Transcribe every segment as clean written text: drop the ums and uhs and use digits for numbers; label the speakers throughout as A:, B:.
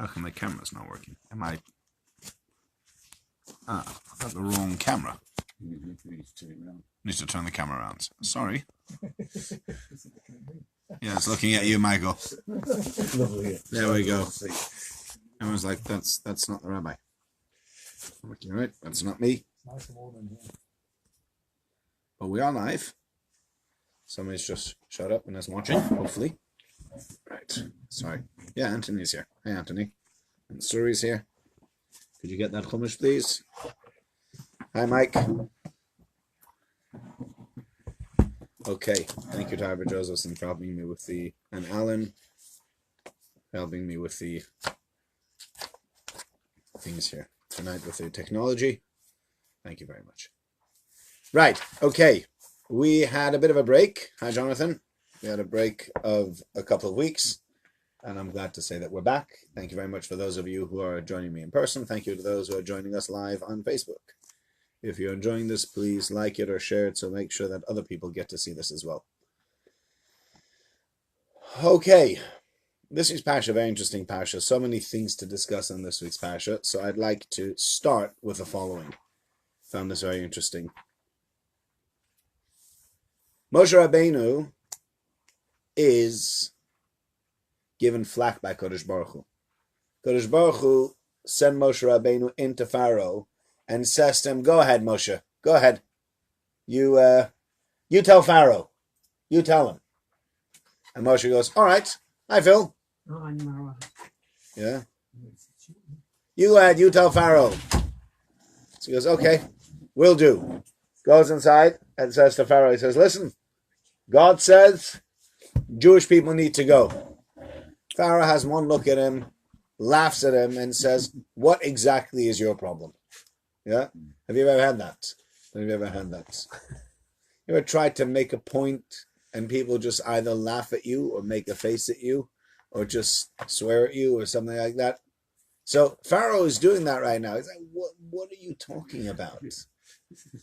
A: How come the camera's not working? Am I... Ah, I've got the wrong camera. Need to turn the camera around. Sorry. Yeah, it's looking at you, Michael. There we go. Everyone's like, that's not the rabbi. All right, that's not me. But we are live. Somebody's just shut up and is watching, hopefully. Right. Sorry. Yeah, Anthony's here. Hey, Anthony. And Suri's here. Could you get that chumash, please? Hi, Mike. Okay. Thank you to Arbor Josephson for helping me with the... And Alan helping me with the things here tonight with the technology. Thank you very much. Right. Okay. We had a bit of a break. Hi, Jonathan. We had a break of a couple of weeks, and I'm glad to say that we're back. Thank you very much for those of you who are joining me in person. Thank you to those who are joining us live on Facebook. If you're enjoying this, please like it or share it, so make sure that other people get to see this as well. Okay, this week's Parasha, very interesting Parasha. So many things to discuss on this week's Parasha, so I'd like to start with the following. Found this very interesting. Moshe Rabbeinu is given flack by Kodesh Baruch Hu. Kodesh Baruch Hu sent Moshe Rabbeinu into Pharaoh and says to him, "Go ahead, Moshe. Go ahead. You tell Pharaoh. You tell him." And Moshe goes, "All right. Hi, Phil." Yeah. "You go ahead. You tell Pharaoh." So he goes, "Okay, will do." Goes inside and says to Pharaoh, he says, "Listen, God says Jewish people need to go." Pharaoh has one look at him, laughs at him, and says, "What exactly is your problem?" Yeah? Have you ever had that? Have you ever had that? You ever tried to make a point and people just either laugh at you or make a face at you or just swear at you or something like that? So Pharaoh is doing that right now. He's like, what are you talking about? This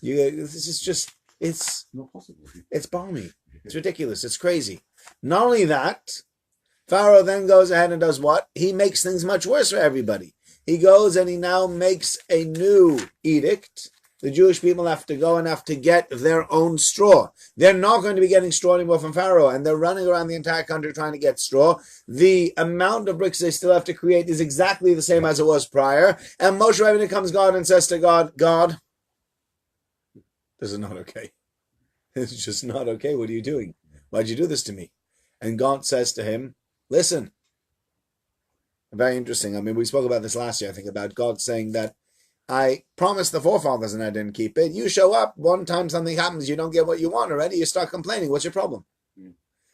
A: is just, it's not possible. It's balmy. It's ridiculous. It's crazy. Not only that, Pharaoh then goes ahead and does what? He makes things much worse for everybody. He goes and he now makes a new edict. The Jewish people have to go and have to get their own straw. They're not going to be getting straw anymore from Pharaoh, and they're running around the entire country trying to get straw. The amount of bricks they still have to create is exactly the same as it was prior. And Moshe Rabbeinu comes God and says to God, "God, this is not okay. It's just not okay. What are you doing? Why'd you do this to me?" And God says to him, "Listen." Very interesting. I mean, we spoke about this last year, I think, about God saying that I promised the forefathers and I didn't keep it. You show up, one time something happens, you don't get what you want already, you start complaining. What's your problem?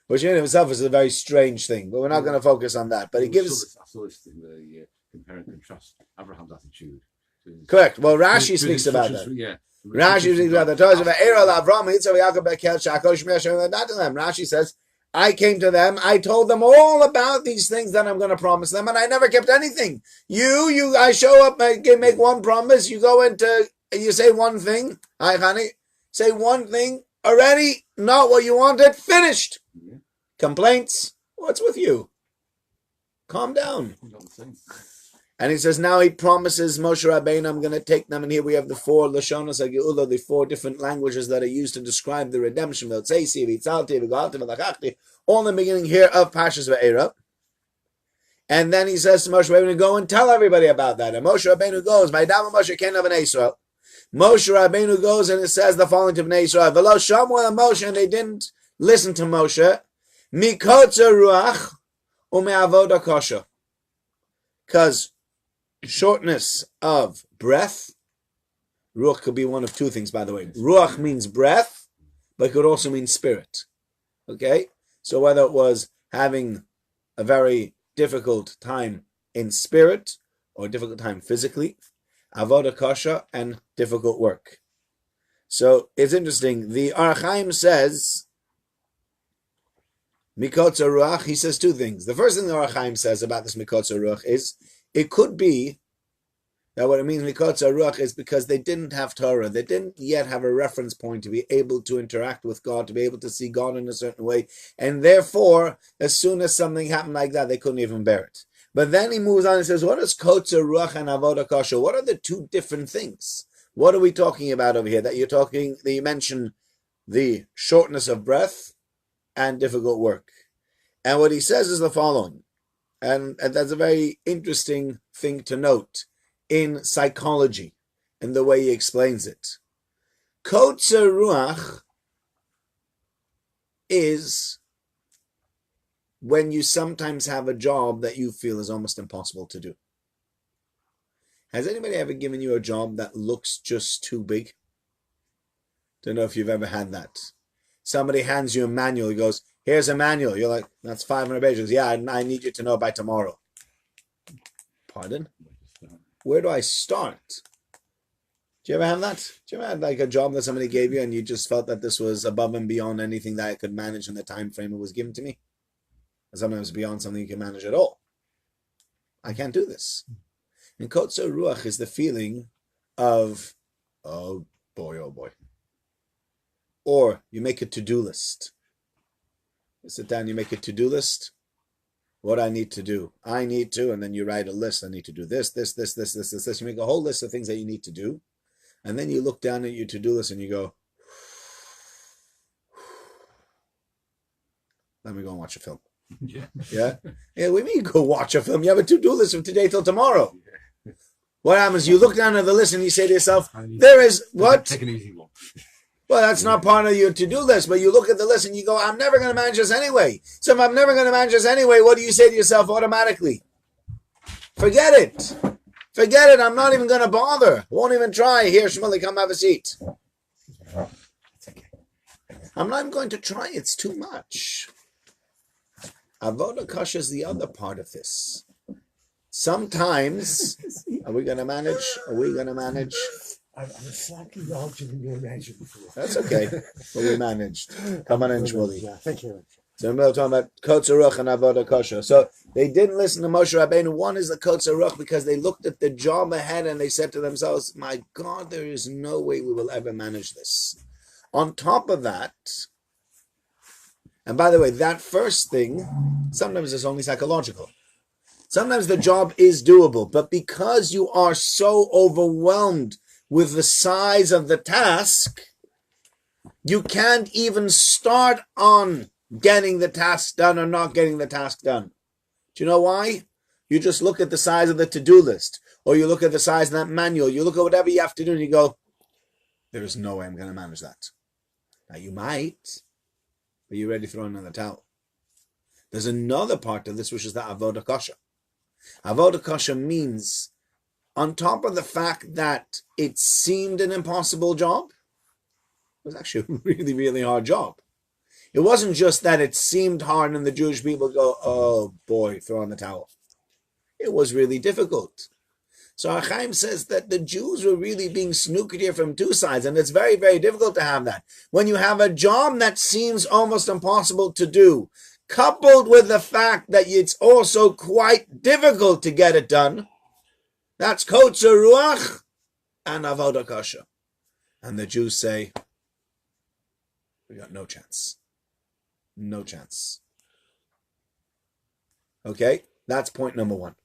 A: Which in itself is a very strange thing, but we're not going to focus on that. But it gives...
B: I saw this thing, the compare and contrast Abraham's attitude.
A: Correct. Well, Rashi speaks about that.
B: Yeah.
A: Rashi speaks about that. Rashi says, I came to them, I told them all about these things that I'm going to promise them, and I never kept anything. I show up, I make one promise, you go into, you say one thing, hi honey, say one thing, already, not what you wanted, finished. Yeah. Complaints, what's with you? Calm down. And he says, now he promises Moshe Rabbeinu, I'm going to take them, and here we have the four Lashonos HaGeula, the four different languages that are used to describe the redemption, all in the beginning here of Parshas Ve'era. And then he says to Moshe Rabbeinu, go and tell everybody about that. And Moshe Rabbeinu goes, Vayidam Moshe Ken of Bnei Yisrael. Moshe Rabbeinu goes and it says the following to Bnei Yisrael, V'lo shamu and Moshe, and they didn't listen to Moshe, Mikotzer ruach u'me'avoda kosher. Because shortness of breath, ruach could be one of two things, by the way. Ruach means breath, but it could also mean spirit. Okay? So whether it was having a very difficult time in spirit or a difficult time physically, avodah kasha, and difficult work. So it's interesting. The Orach Chaim says, Mikotzer ruach, he says two things. The first thing the Orach Chaim says about this Mikotzer ruach is, it could be that what it means Mikotzer ruach is because they didn't have Torah. They didn't yet have a reference point to be able to interact with God, to be able to see God in a certain way. And therefore, as soon as something happened like that, they couldn't even bear it. But then he moves on and says, what is kotzer ruach and avodah kasha? What are the two different things? What are we talking about over here? That you mention the shortness of breath and difficult work. And what he says is the following, and that's a very interesting thing to note in psychology, in the way he explains it. Kotzer ruach is when you sometimes have a job that you feel is almost impossible to do. Has anybody ever given you a job that looks just too big? Don't know if you've ever had that. Somebody hands you a manual, he goes, here's a manual. You're like, that's 500 pages. Yeah, I need you to know by tomorrow. Pardon? Where do I start? Do you ever have that? Do you ever have like a job that somebody gave you and you just felt that this was above and beyond anything that I could manage in the time frame it was given to me? And sometimes beyond something you can manage at all. I can't do this. And kotzer ruach is the feeling of, oh boy. Or you make a to-do list. You sit down, you make a to-do list. What I need to do. I need to, and then you write a list. I need to do this. You make a whole list of things that you need to do. And then you look down at your to-do list and you go, let me go and watch a film. Yeah? Yeah, what do you mean go watch a film? You have a to-do list from today till tomorrow. What happens? You look down at the list and you say to yourself, there is what?
B: Take an easy one.
A: Well, that's not part of your to-do list, but you look at the list and you go, I'm never going to manage this anyway. So if I'm never going to manage this anyway, what do you say to yourself automatically? Forget it. Forget it. I'm not even going to bother. Won't even try. Here, Shmuley, come have a seat. I'm not even going to try. It's too much. Avodah kasha is the other part of this. Sometimes, are we going to manage?
C: I'm slightly larger than you imagined before.
A: That's okay. But we managed. Come on in, Shmuley.
C: Yeah, thank you very much.
A: So we're talking about kotzer ruach and avodah kasha. So they didn't listen to Moshe Rabbeinu. One is the kotzer ruach because they looked at the job ahead and they said to themselves, my God, there is no way we will ever manage this. On top of that, and by the way, that first thing, sometimes it's only psychological. Sometimes the job is doable, but because you are so overwhelmed with the size of the task, you can't even start on getting the task done or not getting the task done. Do you know why? You just look at the size of the to-do list, or you look at the size of that manual, you look at whatever you have to do, and you go, there is no way I'm going to manage that. Now, you might, but you're ready to throw in the towel. There's another part of this, which is the avodah kasha. Avodah kasha means, on top of the fact that it seemed an impossible job, it was actually a really, really hard job. It wasn't just that it seemed hard and the Jewish people go, oh boy, throw in the towel. It was really difficult. So Achaim says that the Jews were really being snookered here from two sides, and it's very, very difficult to have that. When you have a job that seems almost impossible to do, coupled with the fact that it's also quite difficult to get it done, that's kotzer ruach and avodah kasha. And the Jews say, we got no chance. No chance. Okay, that's point number one.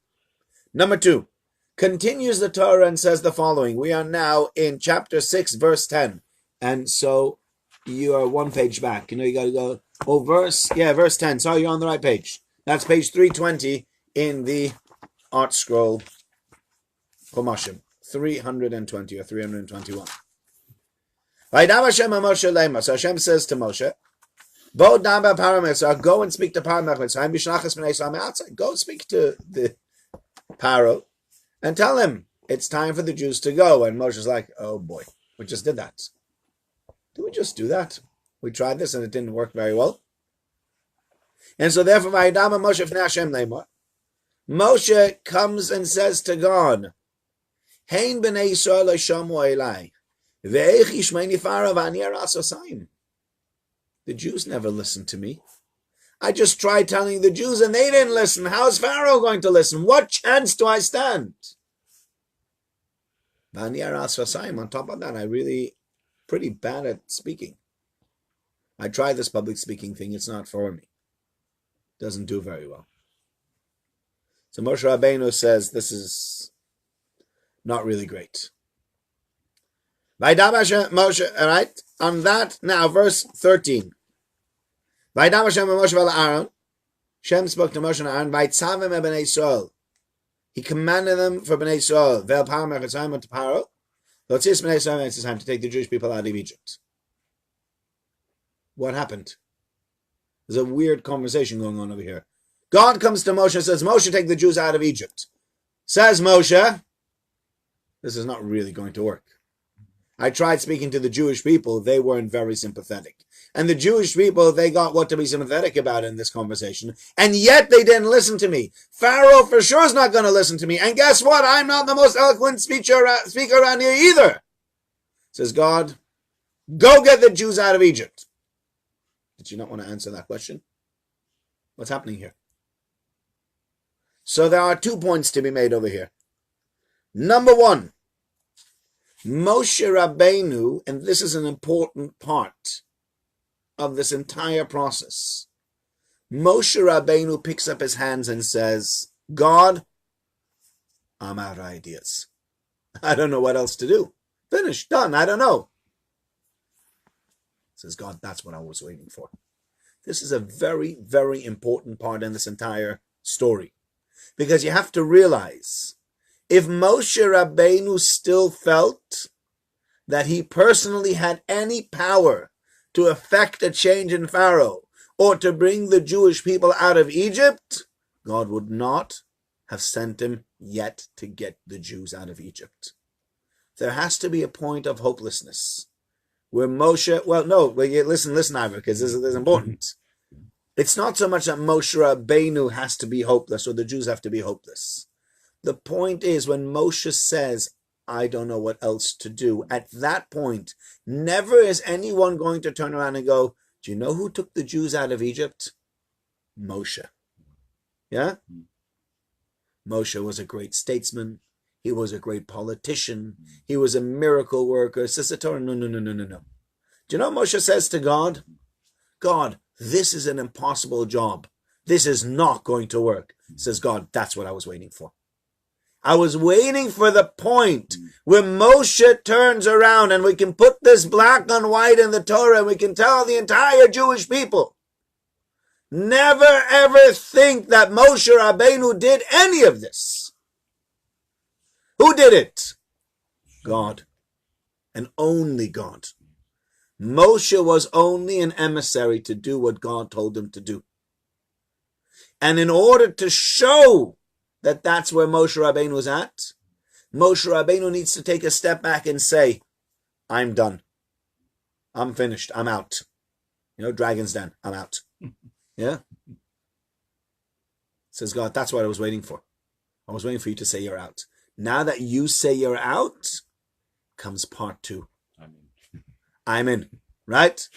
A: Number two, continues the Torah and says the following. We are now in chapter 6, verse 10. And so you are one page back. You know, you got to go, verse 10. Sorry, you're on the right page. That's page 320 in the Art Scroll Chumashim. 320 or 321. So Hashem says to Moshe, go and speak to Paro. Go speak to the Paro and tell him it's time for the Jews to go. And Moshe's like, oh boy, we just did that. Did we just do that? We tried this and it didn't work very well. And so therefore, Moshe comes and says to God, Hein b'nei Yisrael shamu elai, ve'ech yishmeini Pharaoh v'ani aras osayim. The Jews never listened to me. I just tried telling the Jews and they didn't listen. How is Pharaoh going to listen? What chance do I stand? On top of that, I really pretty bad at speaking. I tried this public speaking thing. It's not for me. Doesn't do very well. So Moshe Rabbeinu says this is not really great. Moshe, all right, on that, now, verse 13. Vaydam Hashem Moshe Aaron. Shem spoke to Moshe and Aaron, Vaytzavim Bnei Yisrael. He commanded them for Bnei Yisrael, Vel Paro Mechatzayim to Paro, Lotzis Bnei Yisrael, it's time to take the Jewish people out of Egypt. What happened? There's a weird conversation going on over here. God comes to Moshe and says, Moshe, take the Jews out of Egypt. Says Moshe, this is not really going to work. I tried speaking to the Jewish people. They weren't very sympathetic. And the Jewish people, they got what to be sympathetic about in this conversation. And yet they didn't listen to me. Pharaoh for sure is not going to listen to me. And guess what? I'm not the most eloquent speaker around here either. Says God, go get the Jews out of Egypt. Did you not want to answer that question? What's happening here? So there are 2 points to be made over here. Number one, Moshe Rabbeinu, and this is an important part of this entire process, Moshe Rabbeinu picks up his hands and says, God, I'm out of ideas. I don't know what else to do. Finished, done, I don't know. Says God, that's what I was waiting for. This is a very, very important part in this entire story. Because you have to realize, if Moshe Rabbeinu still felt that he personally had any power to effect a change in Pharaoh or to bring the Jewish people out of Egypt, God would not have sent him yet to get the Jews out of Egypt. There has to be a point of hopelessness where Moshe, listen, Ivor, because this is important. It's not so much that Moshe Rabbeinu has to be hopeless or the Jews have to be hopeless. The point is, when Moshe says, I don't know what else to do, at that point, never is anyone going to turn around and go, do you know who took the Jews out of Egypt? Moshe. Yeah? Moshe was a great statesman. He was a great politician. He was a miracle worker. Says the Torah, no. Do you know what Moshe says to God? God, this is an impossible job. This is not going to work. Says God, that's what I was waiting for. I was waiting for the point where Moshe turns around and we can put this black on white in the Torah and we can tell the entire Jewish people, never ever think that Moshe Rabbeinu did any of this. Who did it? God. And only God. Moshe was only an emissary to do what God told him to do. And in order to show that that's where Moshe Rabbeinu was at, Moshe Rabbeinu needs to take a step back and say, I'm done. I'm finished. I'm out. Dragon's Den. I'm out. Yeah? Says God, that's what I was waiting for. I was waiting for you to say you're out. Now that you say you're out, comes part 2. I'm in. Right?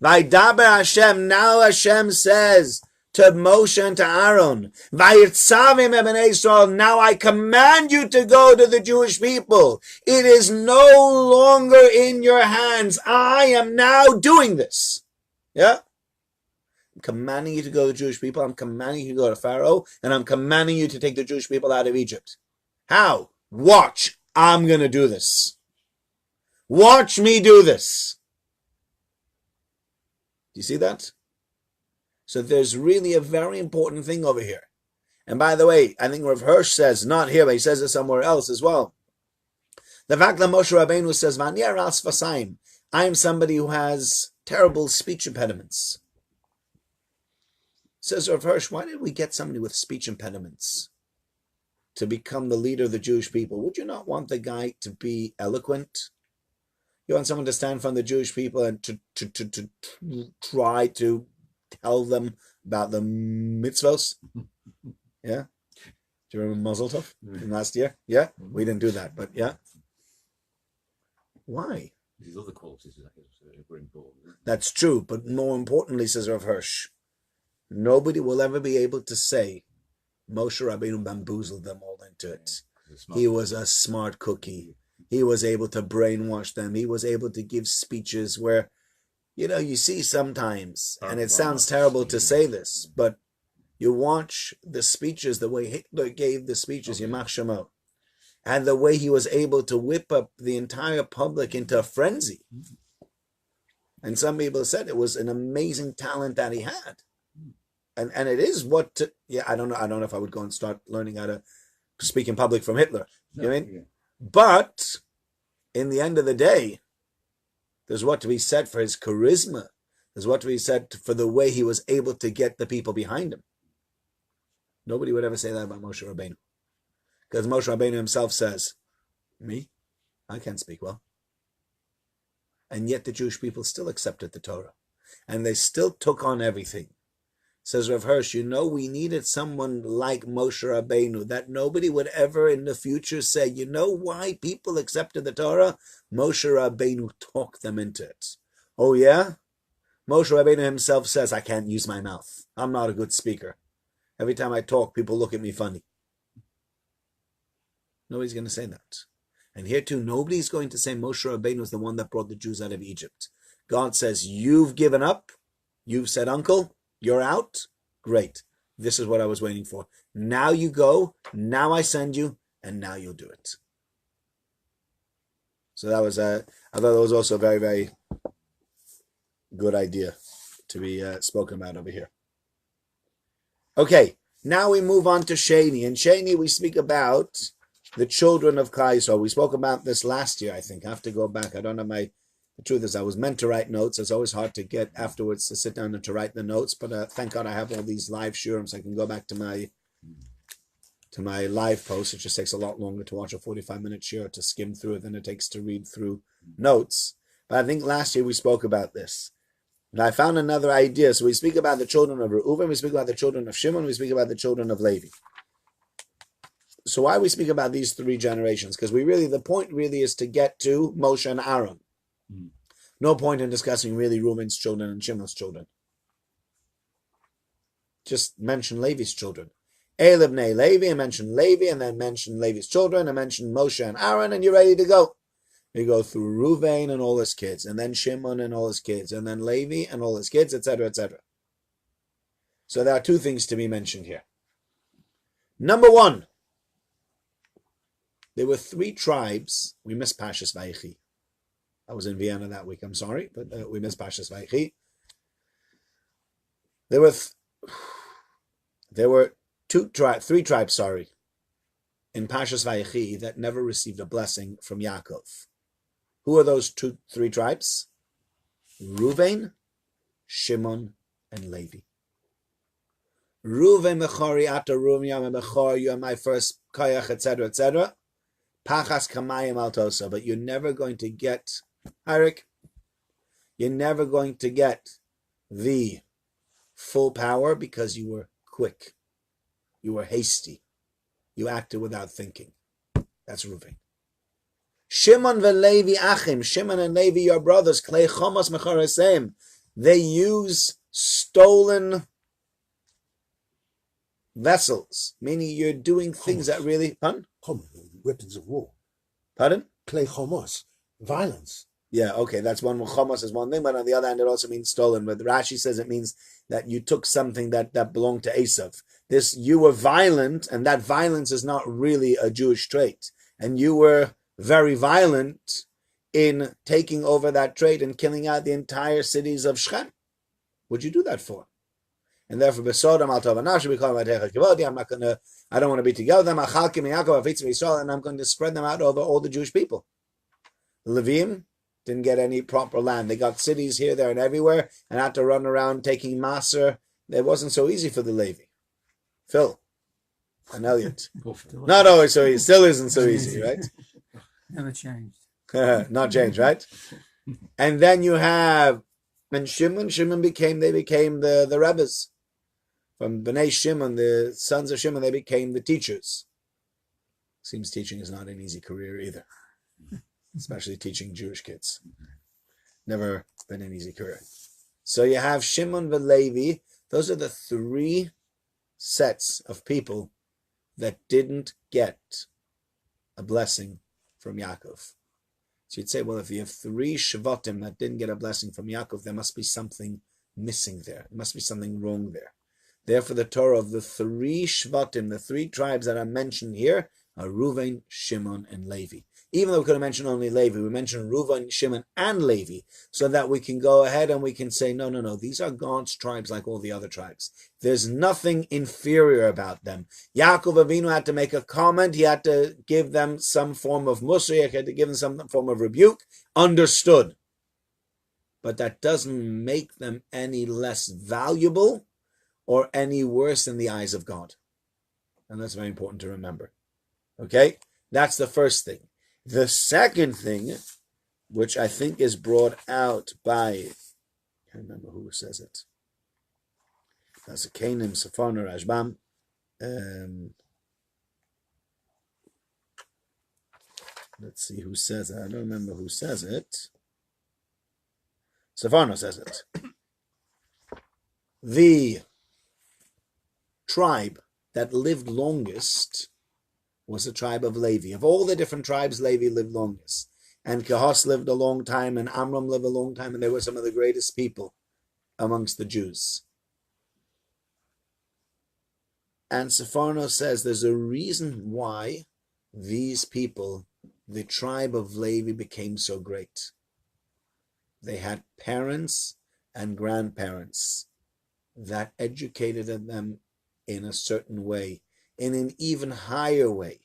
A: Vaydaber Hashem. Now Hashem says to Moshe and to Aaron, Vayirtzavim Bnei Yisrael. Now I command you to go to the Jewish people. It is no longer in your hands. I am now doing this. Yeah? I'm commanding you to go to the Jewish people. I'm commanding you to go to Pharaoh. And I'm commanding you to take the Jewish people out of Egypt. How? Watch. I'm going to do this. Watch me do this. Do you see that? So there's really a very important thing over here. And by the way, I think Rav Hirsch says, not here, but he says it somewhere else as well. The fact that Moshe Rabbeinu says, V'ani aras v'saim, I am somebody who has terrible speech impediments. Says Rav Hirsch, why did we get somebody with speech impediments to become the leader of the Jewish people? Would you not want the guy to be eloquent? You want someone to stand in front of the Jewish people and to try to tell them about the mitzvos? Yeah? Do you remember Mazel Tov from last year? Yeah? We didn't do that, but yeah. Why?
B: These other qualities are important.
A: That's true, but more importantly, says Rav Hirsch, nobody will ever be able to say Moshe Rabbeinu bamboozled them all into it. He was a smart cookie. He was able to brainwash them. He was able to give speeches where, you see sometimes, and it sounds terrible to say this, but You watch the speeches, the way Hitler gave the speeches,
B: Okay.
A: Yamach Shemo, and the way he was able to whip up the entire public into a frenzy. And some people said it was an amazing talent that he had. And it is I don't know if I would go and start learning how to speak in public from Hitler. You know what I mean?
B: Yeah.
A: But in the end of the day, there's what to be said for his charisma. There's what to be said for the way he was able to get the people behind him. Nobody would ever say that about Moshe Rabbeinu. Because Moshe Rabbeinu himself says, me? I can't speak well. And yet the Jewish people still accepted the Torah. And they still took on everything. Says Rav Hirsch, we needed someone like Moshe Rabbeinu, that nobody would ever in the future say, you know why people accepted the Torah? Moshe Rabbeinu talked them into it. Oh yeah? Moshe Rabbeinu himself says, I can't use my mouth. I'm not a good speaker. Every time I talk, people look at me funny. Nobody's going to say that. And here too, nobody's going to say Moshe Rabbeinu is the one that brought the Jews out of Egypt. God says, you've given up. You've said, uncle, you're out. Great. This is what I was waiting for. Now you go. Now I send you. And now you'll do it. So that was, I thought that was also a very, very good idea to be spoken about over here. Okay, now we move on to Sheni. In Sheni, we speak about the children of Klal Yisrael. We spoke about this last year, I think. I have to go back. I don't have the truth is I was meant to write notes. It's always hard to get afterwards to sit down and to write the notes. But thank God I have all these live shurim, so I can go back to my live post. It just takes a lot longer to watch a 45-minute shur, to skim through it, than it takes to read through notes. But I think last year we spoke about this. And I found another idea. So we speak about the children of Reuven, we speak about the children of Shimon, we speak about the children of Levi. So why we speak about these three generations? Because the point really is to get to Moshe and Aaron. No point in discussing really Reuven's children and Shimon's children. Just mention Levi's children. Elibnei Levi, and mention Levi, and then mention Levi's children, and mention Moshe and Aaron, and you're ready to go. You go through Reuven and all his kids, and then Shimon and all his kids, and then Levi and all his kids, etc., etc. So there are two things to be mentioned here. Number one, there were three tribes. We missed Parshas Vayechi. I was in Vienna that week, I'm sorry, but we missed Parshas Vayechi. There were three tribes, in Parshas Vayechi that never received a blessing from Yaakov. Who are those three tribes? Reuven, Shimon, and Levi. Reuven mechori ata Reuven mechor, you are my first koyach, etc., etc. Pachas kamayim altosa, but you're never going to get, Eric, you're never going to get the full power because you were quick. You were hasty. You acted without thinking. That's Reuven. Shimon v'Levi achim. Shimon and Levi, your brothers. Klei chomas mecharesem. They use stolen vessels, meaning you're doing things that really. Pardon?
C: Weapons of war.
A: Pardon?
C: Klei chomos. Violence.
A: Yeah, okay, that's one. Chomos is one thing, but on the other hand, it also means stolen. But Rashi says it means that you took something that belonged to Esav. You were violent, and that violence is not really a Jewish trait. And you were very violent in taking over that trait and killing out the entire cities of Shechem. What'd you do that for? And therefore, Besodam al Tovanash, we call them Kivodi. I don't want to be together with them. And I'm going to spread them out over all the Jewish people. Levim didn't get any proper land. They got cities here, there, and everywhere, and had to run around taking Maser. It wasn't so easy for the Levi. Phil and Elliot. Not always so easy. Still isn't so easy, right?
D: Never changed.
A: Not changed, right? And then you have, and Shimon became the Rebbes. From Bnei Shimon, the sons of Shimon, they became the teachers. Seems teaching is not an easy career either. Especially teaching Jewish kids. Never been an easy career. So you have Shimon and Levi. Those are the three sets of people that didn't get a blessing from Yaakov. So you'd say, well, if you have three Shvatim that didn't get a blessing from Yaakov, there must be something missing there. There must be something wrong there. Therefore, the Torah of the three Shvatim, the three tribes that are mentioned here, are Reuven, Shimon, and Levi. Even though we could have mentioned only Levi, we mentioned Reuven, Shimon, and Levi, so that we can go ahead and we can say, no, these are God's tribes like all the other tribes. There's nothing inferior about them. Yaakov Avinu had to make a comment. He had to give them some form of musar. He had to give them some form of rebuke. Understood. But that doesn't make them any less valuable or any worse in the eyes of God. And that's very important to remember. Okay? That's the first thing. The second thing, which I think is brought out by, I can't remember who says it. That's a Kanim, Safana, Rashbam. Let's see who says it. I don't remember who says it. Safana says it. The tribe that lived longest was the tribe of Levi. Of all the different tribes, Levi lived longest. And Kehos lived a long time, and Amram lived a long time, and they were some of the greatest people amongst the Jews. And Sepharno says there's a reason why these people, the tribe of Levi, became so great. They had parents and grandparents that educated them in a certain way, in an even higher way,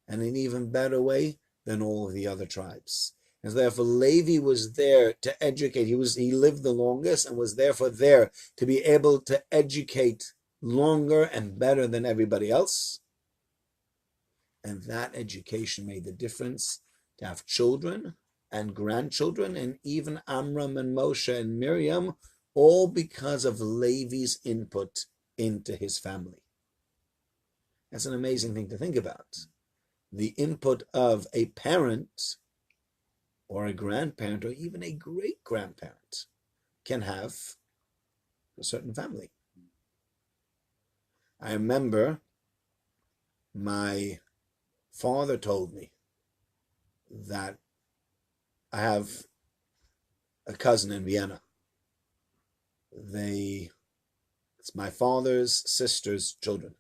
A: and an even better way than all of the other tribes. And therefore Levi was there to educate. He lived the longest and was therefore there to be able to educate longer and better than everybody else. And that education made the difference to have children and grandchildren, and even Amram and Moshe and Miriam, all because of Levi's input into his family. That's an amazing thing to think about. The input of a parent or a grandparent or even a great-grandparent can have a certain family. I remember my father told me that I have a cousin in Vienna. It's my father's sister's children.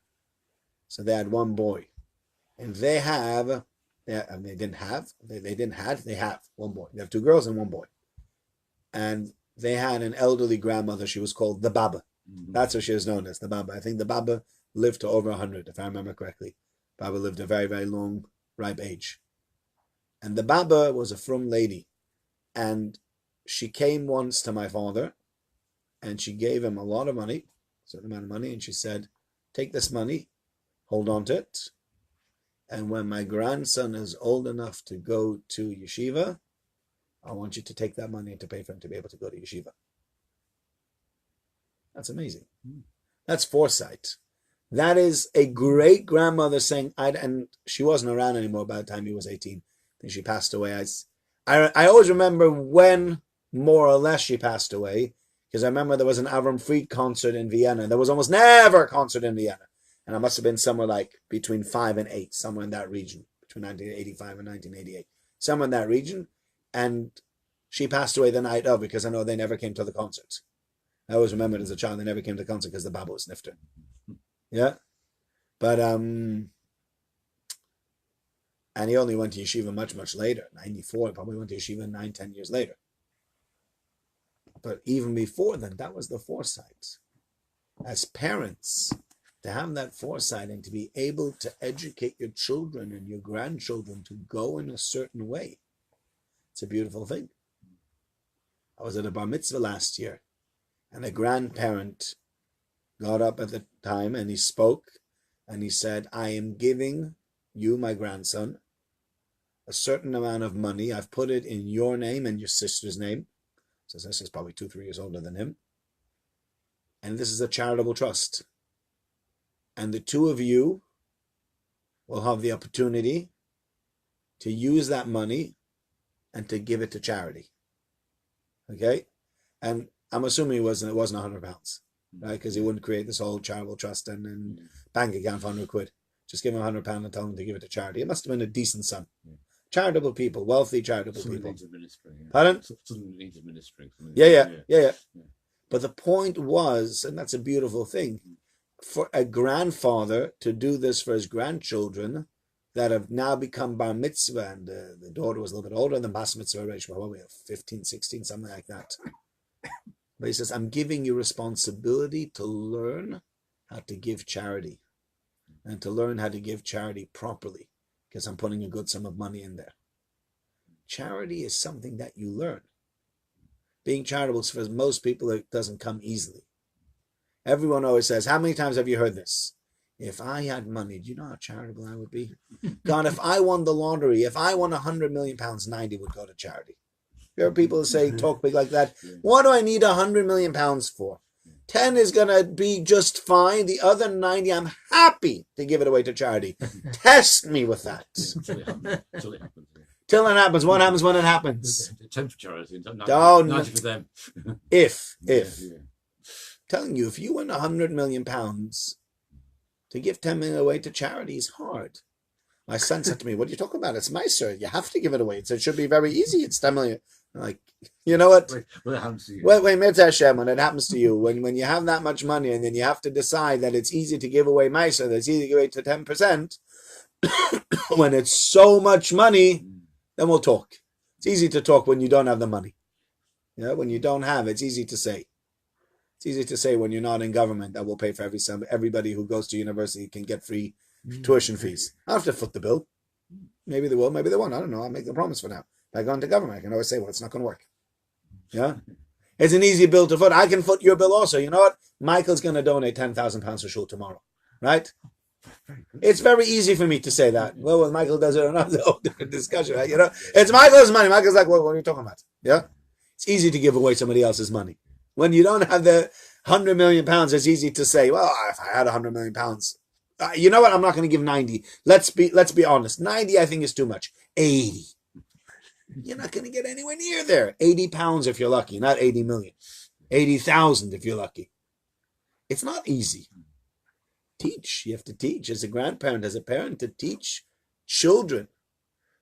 A: So they had one boy. And they have one boy. They have two girls and one boy. And they had an elderly grandmother. She was called the Baba. Mm-hmm. That's what she was known as, the Baba. I think the Baba lived to over 100, if I remember correctly. Baba lived a very, very long, ripe age. And the Baba was a frum lady. And she came once to my father, and she gave him a lot of money, a certain amount of money, and she said, take this money, hold on to it, and when my grandson is old enough to go to yeshiva, I want you to take that money to pay for him to be able to go to yeshiva. That's amazing. That's foresight. That is a great-grandmother saying, and she wasn't around anymore by the time he was 18. I think she passed away. I always remember when, more or less, she passed away, because I remember there was an Avram Fried concert in Vienna. There was almost never a concert in Vienna. And I must have been somewhere like between 5 and 8, somewhere in that region, between 1985 and 1988, somewhere in that region. And she passed away the night of, because I know they never came to the concert. I always remembered as a child, they never came to the concert because the Baba was sniffed her. Yeah. But, and he only went to yeshiva much, much later. 94, probably went to yeshiva 9-10 years later. But even before then, that was the foresight. As parents, to have that foresight and to be able to educate your children and your grandchildren to go in a certain way, it's a beautiful thing. I was at a bar mitzvah last year, and a grandparent got up at the time and he spoke, and he said, I am giving you, my grandson, a certain amount of money. I've put it in your name and your sister's name. So his sister's probably 2-3 years older than him. And this is a charitable trust. And the two of you will have the opportunity to use that money and to give it to charity. Okay? And I'm assuming it wasn't £100, right? Because he wouldn't create this whole charitable trust and bank account for 100 quid. Just give him £100 and tell him to give it to charity. It must have been a decent sum. Yeah. Charitable people, wealthy charitable people.
B: Needs administering, yeah.
A: Pardon?
B: Something needs administering.
A: Yeah. But the point was, and that's a beautiful thing, for a grandfather to do this for his grandchildren that have now become bar mitzvah, and the daughter was a little bit older than bar mitzvah age, probably 15, 16, something like that. But he says, I'm giving you responsibility to learn how to give charity and to learn how to give charity properly because I'm putting a good sum of money in there. Charity is something that you learn. Being charitable, for most people, it doesn't come easily. Everyone always says, how many times have you heard this? If I had money, do you know how charitable I would be? God, if I won the lottery, if I won £100 million, 90 would go to charity. There are people who say, talk big like that. What do I need £100 million for? 10 is going to be just fine. The other 90, I'm happy to give it away to charity. Test me with that.
B: Till it happens.
A: Till it happens. What happens when it happens?
B: 10 for charity, 90 for them.
A: If.
B: Yeah.
A: Telling you, if you win £100 million, to give 10 million away to charity is hard. My son said to me, what are you talking about? It's nicer. You have to give it away. It should be very easy. It's 10 million. I'm like, you know what?
B: When it happens to you.
A: Wait, Mitzvah Hashem, when it happens to you, when you have that much money and then you have to decide that it's easy to give away Meiser, that it's easy to give away to 10%, when it's so much money, then we'll talk. It's easy to talk when you don't have the money. You know, when you don't have, it's easy to say. It's easy to say when you're not in government that will pay for everybody who goes to university can get free tuition fees. I have to foot the bill. Maybe they will, maybe they won't. I don't know. I'll make the promise for now. If I go into government, I can always say, well, it's not going to work. Yeah? It's an easy bill to foot. I can foot your bill also. You know what? Michael's going to donate £10,000 for shul tomorrow. Right? It's very easy for me to say that. Well, when Michael does it or not, it's a whole different discussion. Right? You know, it's Michael's money. Michael's like, well, what are you talking about? Yeah? It's easy to give away somebody else's money. When you don't have the £100 million, it's easy to say, well, if I had £100 million, you know what? I'm not going to give 90. Let's be honest. 90, I think, is too much. 80. You're not going to get anywhere near there. £80 if you're lucky, not 80 million. 80,000 if you're lucky. It's not easy. Teach. You have to teach as a grandparent, as a parent, to teach children.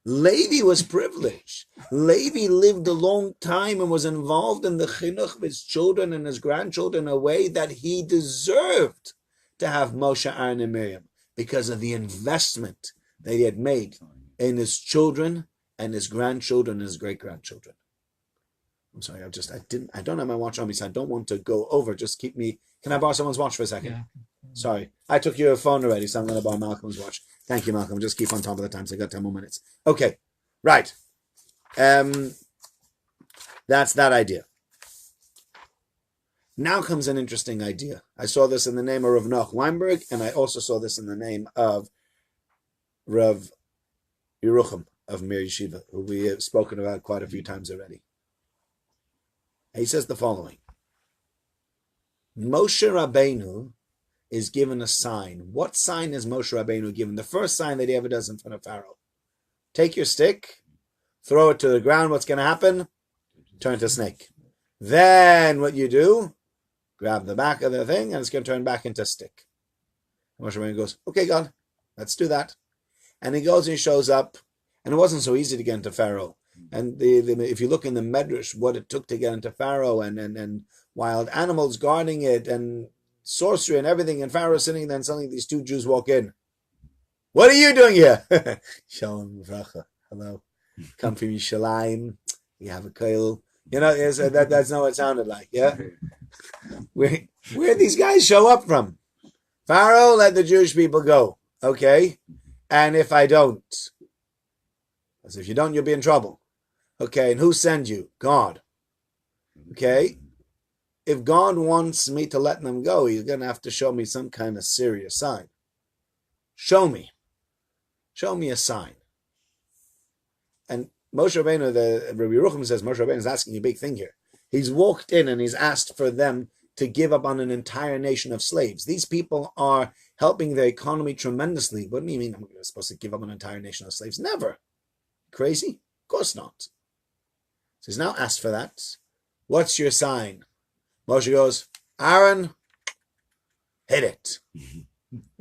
A: Levi was privileged. Levi lived a long time and was involved in the chinuch of his children and his grandchildren in a way that he deserved to have Moshe, Aaron, and Miriam because of the investment that he had made in his children and his grandchildren and his great-grandchildren. I'm sorry, I don't have my watch on me, so I don't want to go over. Just keep me. Can I borrow someone's watch for a second? Yeah. Sorry. I took your phone already, so I'm going to borrow Malcolm's watch. Thank you, Malcolm. Just keep on top of the time, so I got 10 more minutes. Okay. Right. That's that idea. Now comes an interesting idea. I saw this in the name of Rav Noach Weinberg, and I also saw this in the name of Rav Yerucham of Mir Yeshiva, who we have spoken about quite a few times already. He says the following. Moshe Rabbeinu is given a sign. What sign is Moshe Rabbeinu given? The first sign that he ever does in front of Pharaoh. Take your stick, throw it to the ground. What's going to happen? Turn to a snake. Then what you do, grab the back of the thing, and it's going to turn back into a stick. Moshe Rabbeinu goes, okay, God, let's do that. And he goes and he shows up, and it wasn't so easy to get into Pharaoh. And if you look in the Medrash, what it took to get into Pharaoh, and wild animals guarding it, and sorcery and everything, and Pharaoh sitting there, and suddenly these two Jews walk in. What are you doing here? Shalom Uvracha. Hello. Come from Yerushalayim. You have a koil. You know, that's not what it sounded like, yeah? Where these guys show up from? Pharaoh, let the Jewish people go. Okay? And if I don't? As if you don't, you'll be in trouble. Okay, and who sent you? God. Okay? If God wants me to let them go, he's going to have to show me some kind of serious sign. Show me. Show me a sign. And Moshe Rabbeinu, Rabbi Yerucham says, Moshe Rabbeinu is asking a big thing here. He's walked in and he's asked for them to give up on an entire nation of slaves. These people are helping their economy tremendously. What do you mean I'm supposed to give up an entire nation of slaves? Never. Crazy? Of course not. So he's now asked for that. What's your sign? Moshe goes, Aaron, hit it.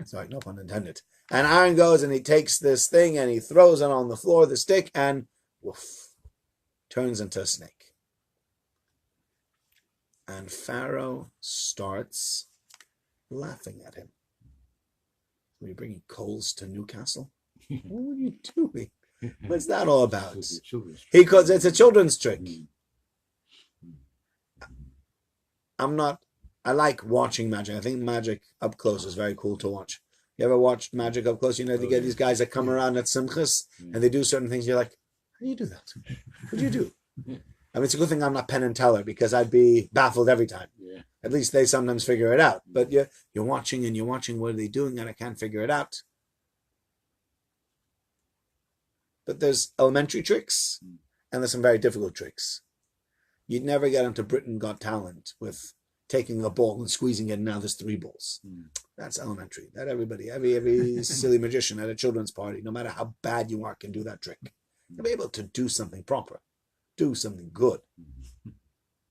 A: Sorry, no pun intended. And Aaron goes and he takes this thing and he throws it on the floor, the stick, and woof, turns into a snake. And Pharaoh starts laughing at him. Were you bringing coals to Newcastle? What were you doing? What's that all about? Because it's a children's trick. I like watching magic. I think magic up close is very cool to watch. You ever watched magic up close? You know, they get these guys that come around at Simchas and they do certain things. You're like, how do you do that? What do you do? I mean, it's a good thing I'm not Penn and Teller because I'd be baffled every time.
B: Yeah.
A: At least they sometimes figure it out. But you're watching and you're watching, what are they doing? And I can't figure it out. But there's elementary tricks and there's some very difficult tricks. You'd never get into Britain Got Talent with taking a ball and squeezing it, and now there's 3 balls. That's elementary. That every silly magician at a children's party, no matter how bad you are, can do that trick. You'll be able to do something proper, do something good.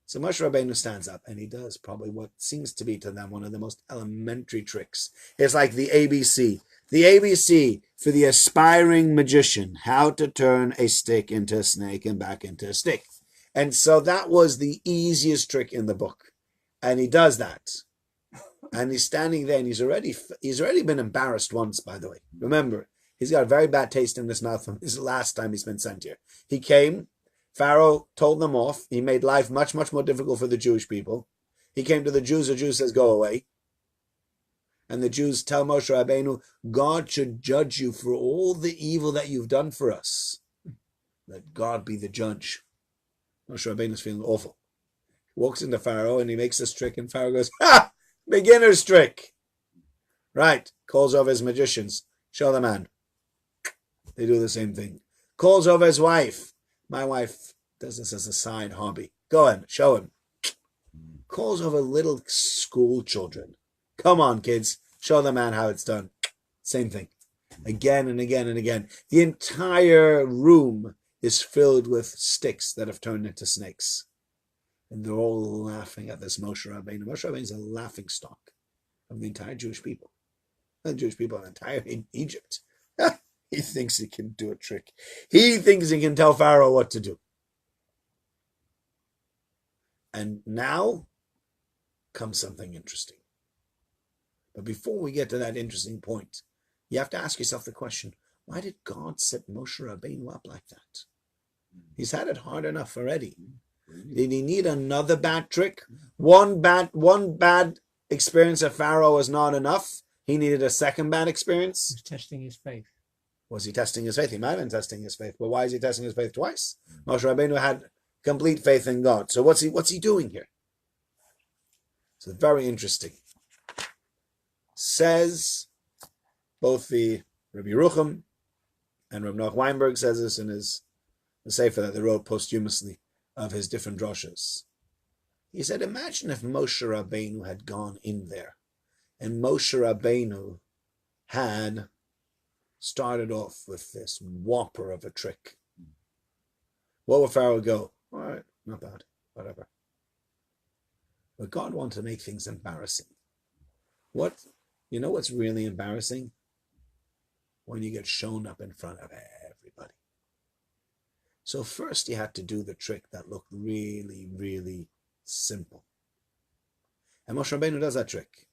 A: So Moshe Rabbeinu stands up and he does probably what seems to be to them one of the most elementary tricks. It's like the ABC. The ABC for the aspiring magician, how to turn a stick into a snake and back into a stick. And so that was the easiest trick in the book. And he does that. And he's standing there and he's already been embarrassed once, by the way. Remember, he's got a very bad taste in his mouth from his last time he's been sent here. He came, Pharaoh told them off. He made life much, much more difficult for the Jewish people. He came to the Jews says, go away. And the Jews tell Moshe Rabbeinu, God should judge you for all the evil that you've done for us. Let God be the judge. Moshe Rabbeinu's feeling awful. He walks into Pharaoh and he makes this trick and Pharaoh goes, ha! Beginner's trick. Right. Calls over his magicians. Show the man. They do the same thing. Calls over his wife. My wife does this as a side hobby. Go on, show him. Calls over little school children. Come on, kids. Show the man how it's done. Same thing. Again and again and again. The entire room is filled with sticks that have turned into snakes. And they're all laughing at this Moshe Rabbeinu. Moshe Rabbeinu is a laughing stock of the entire Jewish people. The Jewish people, the entire Egypt. He thinks he can do a trick. He thinks he can tell Pharaoh what to do. And now comes something interesting. But before we get to that interesting point, you have to ask yourself the question, why did God set Moshe Rabbeinu up like that? He's had it hard enough already. Did he need another bad trick? One bad experience of Pharaoh was not enough. He needed a second bad experience.
D: He was testing his faith.
A: Was he testing his faith? He might have been testing his faith, but why is he testing his faith twice? Moshe Rabbeinu had complete faith in God. So what's he doing here? So very interesting. Says both the Rabbi Yerucham and Rabbi Noach Weinberg says this in his the sefer that they wrote posthumously of his different droshes. He said, imagine if Moshe Rabbeinu had gone in there and Moshe Rabbeinu had started off with this whopper of a trick. What would Pharaoh go? All right, not bad, whatever. But God wanted to make things embarrassing. You know what's really embarrassing? When you get shown up in front of everybody. So first you had to do the trick that looked really, really simple. And Moshe Rabbeinu does that trick.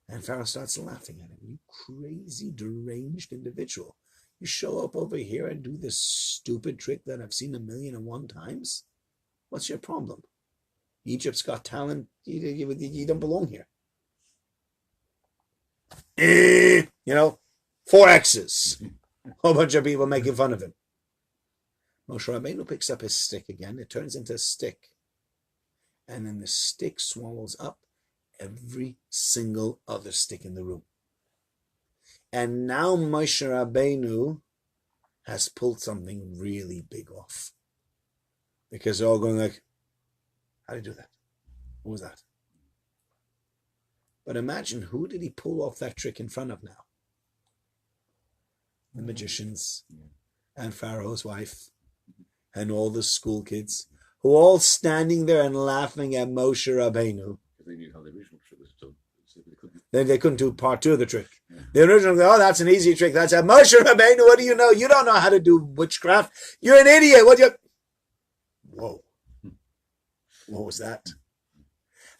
A: And Pharaoh starts laughing at him. You crazy, deranged individual. You show up over here and do this stupid trick that I've seen 1,000,001 times? What's your problem? Egypt's Got Talent. You don't belong here. 4 X's. A whole bunch of people making fun of him. Moshe Rabbeinu picks up his stick again. It turns into a stick. And then the stick swallows up every single other stick in the room. And now Moshe Rabbeinu has pulled something really big off. Because they're all going like, how did he do that? What was that? But imagine, who did he pull off that trick in front of now? The magicians and Pharaoh's wife and all the school kids who are all standing there and laughing at Moshe Rabbeinu.
B: They knew how the original trick was done. So
A: They couldn't do part 2 of the trick. Yeah. The original, that's an easy trick. That's a Moshe Rabbeinu. What do you know? You don't know how to do witchcraft. You're an idiot. Whoa. What was that?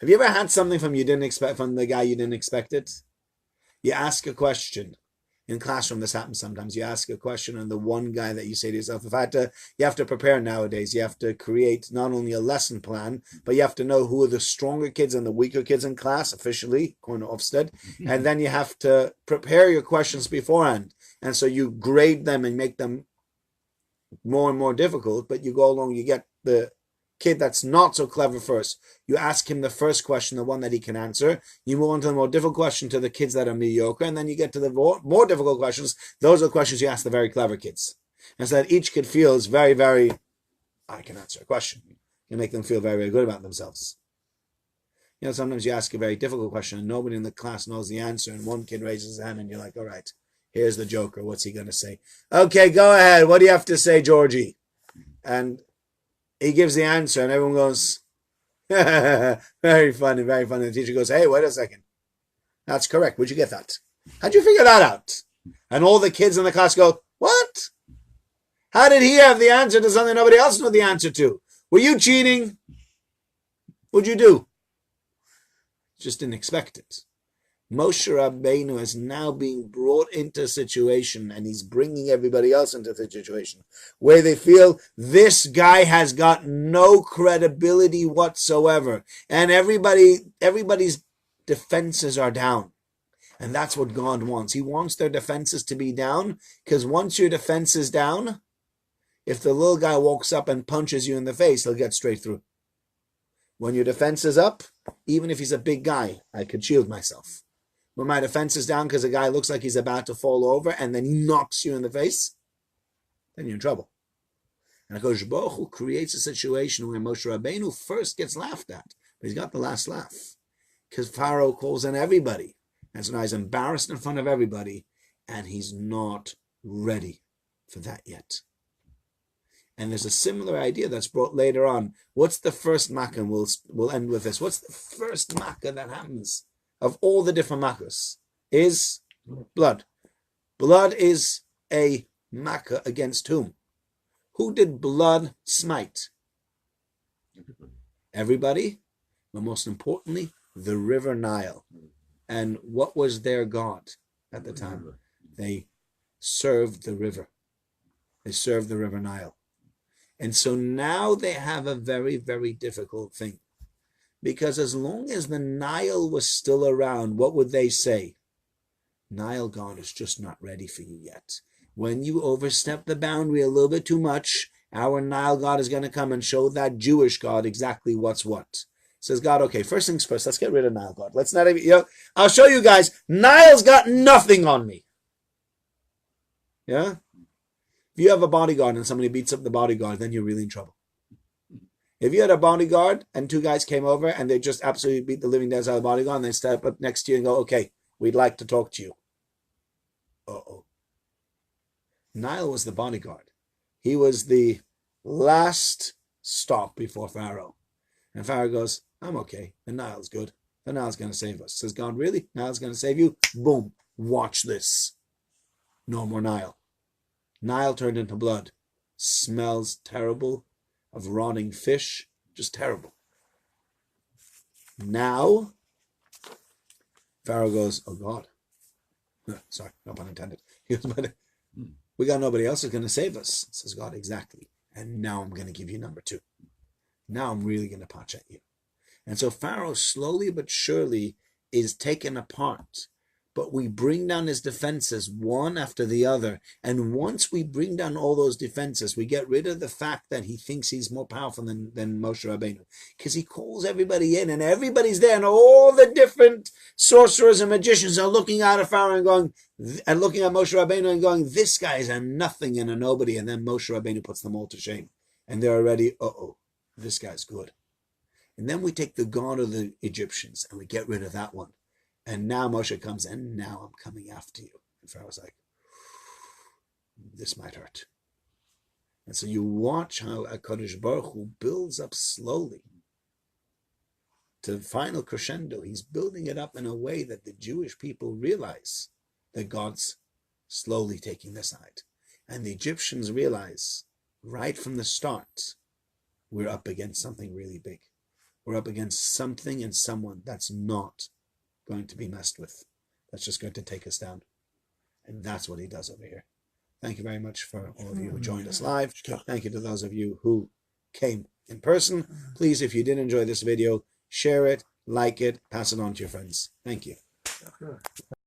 A: Have you ever had something from the guy you didn't expect it? You ask a question. In classroom, this happens sometimes. You ask a question, and the one guy that you say to yourself, you have to prepare nowadays. You have to create not only a lesson plan, but you have to know who are the stronger kids and the weaker kids in class, officially, according to Ofsted. And then you have to prepare your questions beforehand. And so you grade them and make them more and more difficult, but you go along, you get the kid that's not so clever first. You ask him the first question, the one that he can answer. You move on to the more difficult question to the kids that are mediocre, and then you get to the more difficult questions. Those are the questions you ask the very clever kids. And so that each kid feels very, very, I can answer a question. You make them feel very, very good about themselves. You know, sometimes you ask a very difficult question and nobody in the class knows the answer, and one kid raises his hand and you're like, all right, here's the joker. What's he going to say? Okay, go ahead. What do you have to say, Georgie? And he gives the answer and everyone goes, very funny, very funny. The teacher goes, hey, wait a second. That's correct. Where'd you get that? How'd you figure that out? And all the kids in the class go, what? How did he have the answer to something nobody else knew the answer to? Were you cheating? What'd you do? Just didn't expect it. Moshe Rabbeinu is now being brought into a situation, and he's bringing everybody else into the situation where they feel this guy has got no credibility whatsoever, and everybody's defenses are down. And that's what God wants. He wants their defenses to be down, because once your defense is down, if the little guy walks up and punches you in the face, he'll get straight through. When your defense is up, even if he's a big guy, I could shield myself. When my defense is down because a guy looks like he's about to fall over and then he knocks you in the face, then you're in trouble. And HaKadosh Baruch Hu creates a situation where Moshe Rabbeinu first gets laughed at, but he's got the last laugh because Pharaoh calls on everybody. And so now he's embarrassed in front of everybody, and he's not ready for that yet. And there's a similar idea that's brought later on. What's the first makkah? We'll end with this. What's the first makkah that happens of all the different makkahs? Is blood. Blood is a makkah against whom? Who did blood smite? Everybody, but most importantly, the river Nile. And what was their god at the time? They served the river. They served the river Nile. And so now they have a very, very difficult thing. Because as long as the Nile was still around, what would they say? Nile God is just not ready for you yet. When you overstep the boundary a little bit too much, our Nile God is going to come and show that Jewish God exactly what's what. Says God, okay, first things first, let's get rid of Nile God. Let's not even, I'll show you guys, Nile's got nothing on me. Yeah? If you have a bodyguard and somebody beats up the bodyguard, then you're really in trouble. If you had a bodyguard and two guys came over and they just absolutely beat the living daylights out of the bodyguard and they step up next to you and go, okay, we'd like to talk to you. Uh-oh. Nile was the bodyguard. He was the last stop before Pharaoh. And Pharaoh goes, I'm okay. The Nile's good. The Nile's going to save us. Says God, really? Nile's going to save you? Boom. Watch this. No more Nile. Nile turned into blood. Smells terrible, of rotting fish. Just terrible. Now, Pharaoh goes, oh God. Sorry, no pun intended. He goes, but we got nobody else who's going to save us. Says God, exactly. And now I'm going to give you number two. Now I'm really going to patch at you. And so Pharaoh slowly but surely is taken apart. But we bring down his defenses one after the other. And once we bring down all those defenses, we get rid of the fact that he thinks he's more powerful than Moshe Rabbeinu. Because he calls everybody in and everybody's there. And all the different sorcerers and magicians are looking out at Pharaoh and going, and looking at Moshe Rabbeinu and going, this guy is a nothing and a nobody. And then Moshe Rabbeinu puts them all to shame. And they're already, uh-oh, this guy's good. And then we take the god of the Egyptians and we get rid of that one. And now Moshe comes in, now I'm coming after you. And Pharaoh's like, this might hurt. And so you watch how HaKadosh Baruch Hu builds up slowly to the final crescendo. He's building it up in a way that the Jewish people realize that God's slowly taking their side. And the Egyptians realize right from the start, we're up against something really big. we're up against something and someone that's not going to be messed with. That's just going to take us down. And that's what he does over here. Thank you very much for all of you who joined us live. Thank you to those of you who came in person. Please, if you did enjoy this video, share it, like it, pass it on to your friends. Thank you.